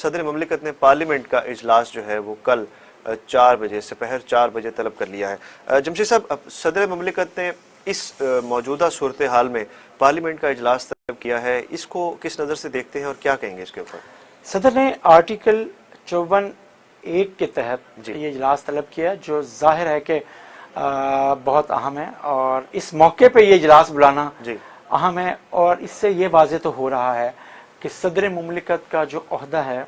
صدر مملکت نے پارلیمنٹ کا اجلاس جو ہے وہ کل 4 بجے سپہر 4 بجے طلب کر لیا ہے۔ جمشید صاحب، صدر مملکت نے اس موجودہ صورتحال میں پارلیمنٹ کا اجلاس طلب کیا ہے، اس کو کس نظر سے دیکھتے ہیں اور کیا کہیں گے اس کے اوپر؟ صدر نے آرٹیکل 54(1) کے تحت یہ اجلاس طلب کیا، جو ظاہر ہے کہ بہت اہم ہے، اور اس موقع پہ یہ اجلاس بلانا اہم ہے، اور اس سے یہ واضح تو ہو رہا ہے کہ صدر مملکت کا جو عہدہ ہے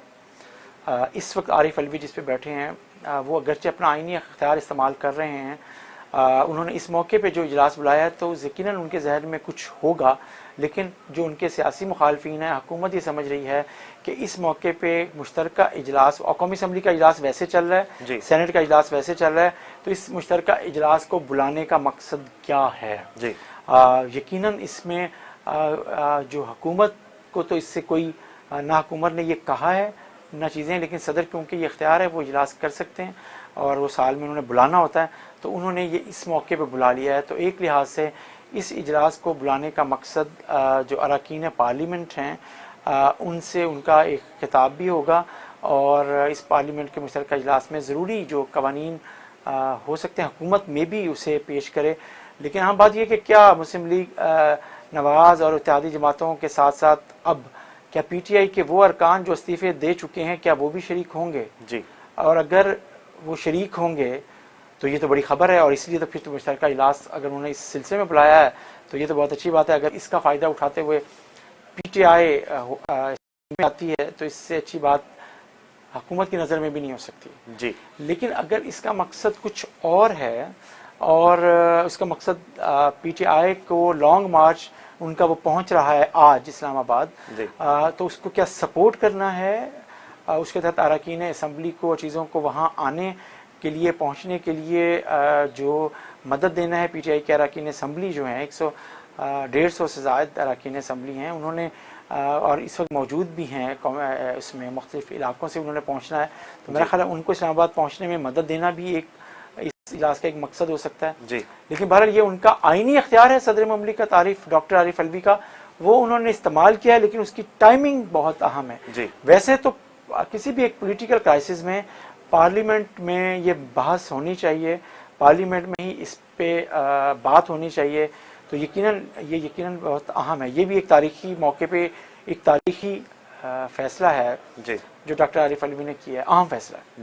اس وقت عارف علوی جس پہ بیٹھے ہیں، وہ اگرچہ اپنا آئینی اختیار استعمال کر رہے ہیں، انہوں نے اس موقع پہ جو اجلاس بلایا ہے تو یقیناً ان کے ذہن میں کچھ ہوگا، لیکن جو ان کے سیاسی مخالفین ہیں، حکومت یہ سمجھ رہی ہے کہ اس موقع پہ مشترکہ اجلاس، قومی اسمبلی کا اجلاس ویسے چل رہا ہے، سینٹ کا اجلاس ویسے چل رہا ہے، تو اس مشترکہ اجلاس کو بلانے کا مقصد کیا ہے؟ یقیناً اس میں جو حکومت کو تو اس سے کوئی، نہ حکومت نے یہ کہا ہے نہ چیزیں، لیکن صدر کیونکہ یہ اختیار ہے وہ اجلاس کر سکتے ہیں اور وہ سال میں انہوں نے بلانا ہوتا ہے، تو انہوں نے یہ اس موقع پہ بلا لیا ہے۔ تو ایک لحاظ سے اس اجلاس کو بلانے کا مقصد جو اراکین پارلیمنٹ ہیں ان سے ان کا ایک خطاب بھی ہوگا، اور اس پارلیمنٹ کے مشترکہ اجلاس میں ضروری جو قوانین ہو سکتے ہیں حکومت میں بھی اسے پیش کرے۔ لیکن ہم بات یہ کہ کیا مسلم لیگ نواز اور اتحادی جماعتوں کے ساتھ ساتھ اب کیا پی ٹی آئی کے وہ ارکان جو استعفے دے چکے ہیں کیا وہ بھی شریک ہوں گے؟ اور اگر وہ شریک ہوں گے تو یہ تو بڑی خبر ہے، اور اس لیے تو پھر مشترکہ اجلاس اگر انہوں نے اس سلسلے میں بلایا ہے تو یہ تو بہت اچھی بات ہے۔ اگر اس کا فائدہ اٹھاتے ہوئے پی ٹی آئی میں آتی ہے تو اس سے اچھی بات حکومت کی نظر میں بھی نہیں ہو سکتی۔ لیکن اگر اس کا مقصد کچھ اور ہے، اور اس کا مقصد پی ٹی آئی کو لانگ مارچ ان کا وہ پہنچ رہا ہے آج اسلام آباد، تو اس کو کیا سپورٹ کرنا ہے، اس کے تحت اراکین اسمبلی کو چیزوں کو وہاں آنے کے لیے، پہنچنے کے لیے جو مدد دینا ہے۔ پی ٹی آئی کے اراکین اسمبلی جو ہیں 150 سے زائد اراکین اسمبلی ہیں، انہوں نے اور اس وقت موجود بھی ہیں اس میں مختلف علاقوں سے انہوں نے پہنچنا ہے، تو میرا خیال ہے ان کو اسلام آباد پہنچنے میں مدد دینا بھی ایک اس اجلاس کا ایک مقصد ہو سکتا ہے۔ لیکن بہرحال یہ ان کا آئینی اختیار ہے صدر مملکت ڈاکٹر عارف علوی کا، وہ انہوں نے استعمال کیا ہے، لیکن اس کی ٹائمنگ بہت اہم ہے۔ ویسے تو کسی بھی ایک پولیٹیکل کرائسس میں پارلیمنٹ میں یہ بحث ہونی چاہیے، پارلیمنٹ میں ہی اس پہ بات ہونی چاہیے، تو یقیناً بہت اہم ہے۔ یہ بھی ایک تاریخی موقع پہ ایک تاریخی فیصلہ ہے جو ڈاکٹر عارف علوی نے کیا ہے، اہم فیصلہ ہے۔